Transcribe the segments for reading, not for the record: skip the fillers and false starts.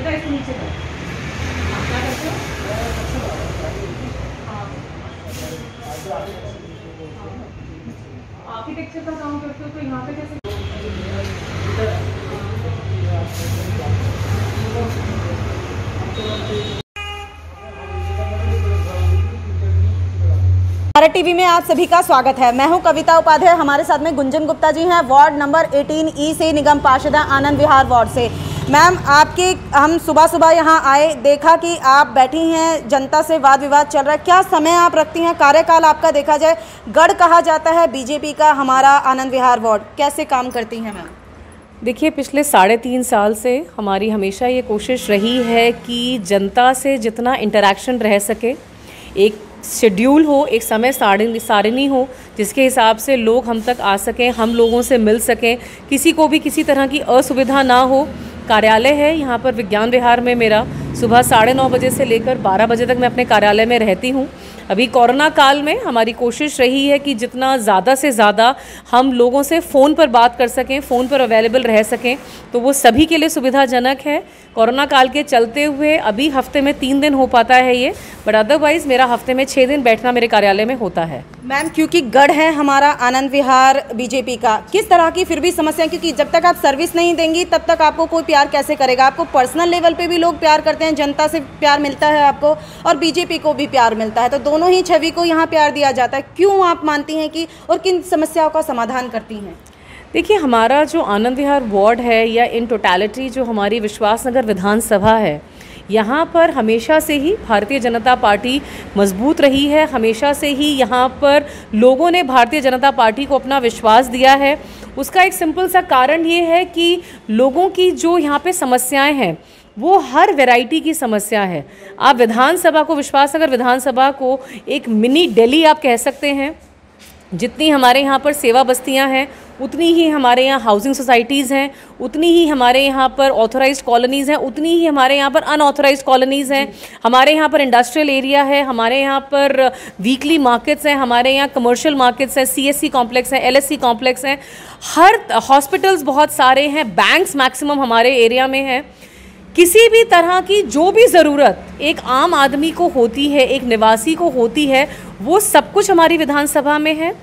बेटा इसको नीचे कर। आप क्या करते हो? आर्किटेक्चर का काम करते हो तो यहाँ पे कैसे? भारत टीवी में आप सभी का स्वागत है। मैं हूं कविता उपाध्याय। हमारे साथ में गुंजन गुप्ता जी हैं, वार्ड नंबर 18E से, निगम पार्षद आनंद विहार वार्ड से। मैम, हम सुबह सुबह यहां आए, देखा कि आप बैठी हैं, जनता से वाद विवाद चल रहा है। क्या समय आप रखती हैं? कार्यकाल आपका देखा जाए गढ़ कहा जाता है बीजेपी का हमारा आनंद विहार वार्ड, कैसे काम करती हैं मैम? देखिए, पिछले 3.5 साल से हमारी हमेशा ये कोशिश रही है कि जनता से जितना इंटरेक्शन रह सके, एक शेड्यूल हो, एक समय सारिणी हो जिसके हिसाब से लोग हम तक आ सकें, हम लोगों से मिल सकें, किसी को भी किसी तरह की असुविधा ना हो। कार्यालय है यहाँ पर विज्ञान विहार में मेरा, सुबह 9:30 बजे से लेकर 12 बजे तक मैं अपने कार्यालय में रहती हूँ। अभी कोरोना काल में हमारी कोशिश रही है कि जितना ज़्यादा से ज़्यादा हम लोगों से फ़ोन पर बात कर सकें, फ़ोन पर अवेलेबल रह सकें, तो वो सभी के लिए सुविधाजनक है। कोरोना काल के चलते हुए अभी हफ्ते में 3 दिन हो पाता है ये, बट अदरवाइज़ मेरा हफ्ते में 6 दिन बैठना मेरे कार्यालय में होता है। मैम, क्योंकि गढ़ है हमारा आनंद विहार बीजेपी का, किस तरह की फिर भी समस्या, क्योंकि जब तक आप सर्विस नहीं देंगी तब तक आपको कोई प्यार कैसे करेगा? आपको पर्सनल लेवल पे भी लोग प्यार करते हैं, जनता से प्यार मिलता है आपको, और बीजेपी को भी प्यार मिलता है, तो दोनों ही छवि को यहाँ प्यार दिया जाता है। क्यों आप मानती हैं कि, और किन समस्याओं का समाधान करती हैं? देखिए, हमारा जो आनंद विहार वार्ड है, या इन टोटलिटी जो हमारी विश्वासनगर विधानसभा है, यहाँ पर हमेशा से ही भारतीय जनता पार्टी मजबूत रही है। हमेशा से ही यहाँ पर लोगों ने भारतीय जनता पार्टी को अपना विश्वास दिया है। उसका एक सिंपल सा कारण ये है कि लोगों की जो यहाँ पे समस्याएं हैं वो हर वैरायटी की समस्या है। आप विधानसभा को, विश्वासनगर विधानसभा को एक मिनी दिल्ली आप कह सकते हैं। जितनी हमारे यहाँ पर सेवा बस्तियाँ हैं, उतनी ही हमारे यहाँ हाउसिंग सोसाइटीज़ हैं, उतनी ही हमारे यहाँ पर ऑथोराइज्ड कॉलोनीज़ हैं, उतनी ही हमारे यहाँ पर अनऑथोराइज्ड कॉलोनीज़ हैं। हमारे यहाँ पर इंडस्ट्रियल एरिया है, हमारे यहाँ पर वीकली मार्केट्स हैं, हमारे यहाँ कमर्शियल मार्केट्स हैं, CSC कॉम्प्लेक्स हैं, LSC कॉम्प्लेक्स हैं, हर हॉस्पिटल्स बहुत सारे हैं, बैंक्स मैक्सिमम हमारे एरिया में हैं। किसी भी तरह की जो भी ज़रूरत एक आम आदमी को होती है, एक निवासी को होती है, वो सब कुछ हमारी विधानसभा में है।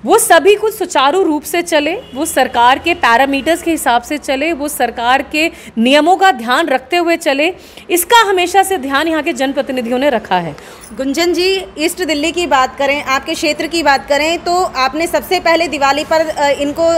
वो सभी कुछ सुचारू रूप से चले, वो सरकार के पैरामीटर्स के हिसाब से चले, वो सरकार के नियमों का ध्यान रखते हुए चले, इसका हमेशा से ध्यान यहाँ के जनप्रतिनिधियों ने रखा है। गुंजन जी, ईस्ट दिल्ली की बात करें, आपके क्षेत्र की बात करें, तो आपने सबसे पहले दिवाली पर इनको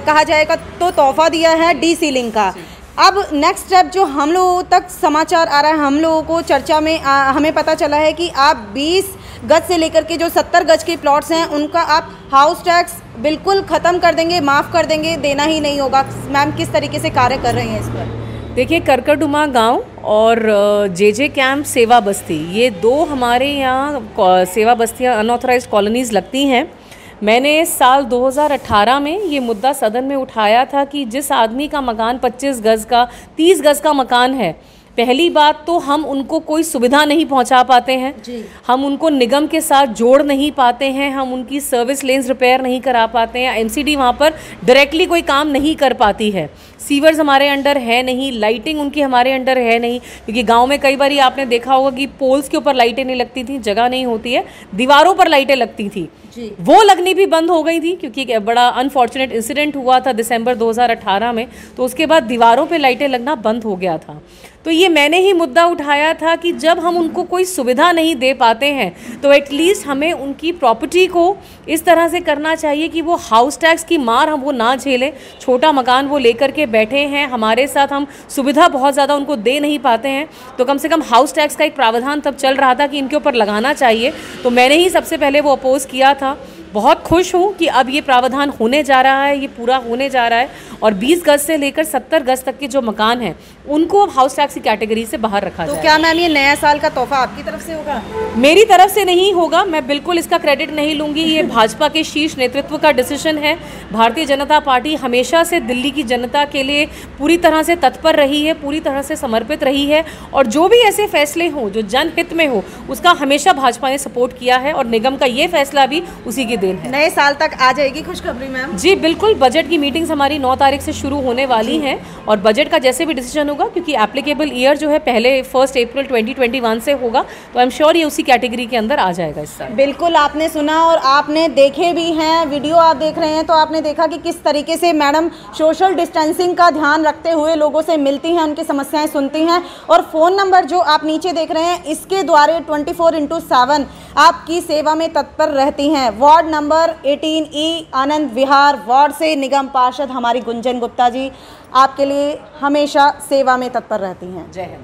कहा जाएगा तो तोहफा दिया है डी सीलिंग का। अब नेक्स्ट स्टेप जो हम लोगों तक समाचार आ रहा है, हम लोगों को चर्चा में हमें पता चला है कि आप 20 गज से लेकर के जो 70 गज के प्लॉट्स हैं उनका आप हाउस टैक्स बिल्कुल ख़त्म कर देंगे, माफ़ कर देंगे, देना ही नहीं होगा। मैम, किस तरीके से कार्य कर रही हैं इस पर? देखिए, करकरडुमा गांव और JJ कैंप सेवा बस्ती, ये 2 हमारे यहाँ सेवा बस्तियाँ अनऑथराइज्ड कॉलोनीज़ लगती हैं। मैंने साल 2018 में ये मुद्दा सदन में उठाया था कि जिस आदमी का मकान 25 गज का, 30 गज का मकान है, पहली बात तो हम उनको कोई सुविधा नहीं पहुंचा पाते हैं, हम उनको निगम के साथ जोड़ नहीं पाते हैं, हम उनकी सर्विस लेन्स रिपेयर नहीं करा पाते हैं, MCD वहाँ पर डायरेक्टली कोई काम नहीं कर पाती है, सीवर्स हमारे अंडर है नहीं, लाइटिंग उनकी हमारे अंडर है नहीं, क्योंकि गांव में कई बार आपने देखा होगा कि पोल्स के ऊपर लाइटें नहीं लगती थी, जगह नहीं होती है, दीवारों पर लाइटें लगती थी, वो लगनी भी बंद हो गई थी, क्योंकि एक बड़ा अनफॉर्चुनेट इंसिडेंट हुआ था दिसंबर 2018 में, तो उसके बाद दीवारों पे लाइटें लगना बंद हो गया था। तो ये मैंने ही मुद्दा उठाया था कि जब हम उनको कोई सुविधा नहीं दे पाते हैं तो एटलीस्ट हमें उनकी प्रॉपर्टी को इस तरह से करना चाहिए कि वो हाउस टैक्स की मार हम वो ना झेलें। छोटा मकान वो लेकर के बैठे हैं, हमारे साथ हम सुविधा बहुत ज़्यादा उनको दे नहीं पाते हैं, तो कम से कम हाउस टैक्स का एक प्रावधान तब चल रहा था कि इनके ऊपर लगाना चाहिए, तो मैंने ही सबसे पहले वो अपोज़ किया था। बहुत खुश हूँ कि अब ये प्रावधान होने जा रहा है, ये पूरा होने जा रहा है, और 20 गज से लेकर 70 गज तक के जो मकान हैं उनको अब हाउस टैक्स की कैटेगरी से बाहर रखा जाए। तो क्या मैम, ये नया साल का तोहफा आपकी तरफ से होगा? मेरी तरफ से नहीं होगा, मैं बिल्कुल इसका क्रेडिट नहीं लूँगी, ये भाजपा के शीर्ष नेतृत्व का डिसीजन है। भारतीय जनता पार्टी हमेशा से दिल्ली की जनता के लिए पूरी तरह से तत्पर रही है, पूरी तरह से समर्पित रही है, और जो भी ऐसे फैसले हों जो जनहित में हो उसका हमेशा भाजपा ने सपोर्ट किया है, और निगम का ये फैसला भी उसी की देन है। नए साल तक आ जाएगी खुशखबरी मैम। जी बिल्कुल, बजट की मीटिंग्स हमारी 9 तारीख से शुरू होने वाली हैं और बजट का जैसे भी डिसीजन होगा, क्योंकि एप्लीकेबल ईयर जो है पहले 1 अप्रैल 2021 से होगा, तो आई एम श्योर ये उसी कैटेगरी के अंदर आ जाएगा इस साल। बिल्कुल, आपने सुना और आपने देखे भी हैं, वीडियो आप देख रहे हैं तो आपने देखा कि किस तरीके से मैडम सोशल डिस्टेंसिंग का ध्यान रखते हुए लोगों से मिलती हैं, उनकी समस्याएं सुनती हैं और फ़ोन नंबर जो आप नीचे देख रहे हैं इसके द्वारा 24/7 आपकी सेवा में तत्पर रहती हैं। Ward number 18E Anand Vihar ward से निगम पार्षद हमारी गुंजन गुप्ता जी आपके लिए हमेशा सेवा में तत्पर रहती हैं। जय हिंद।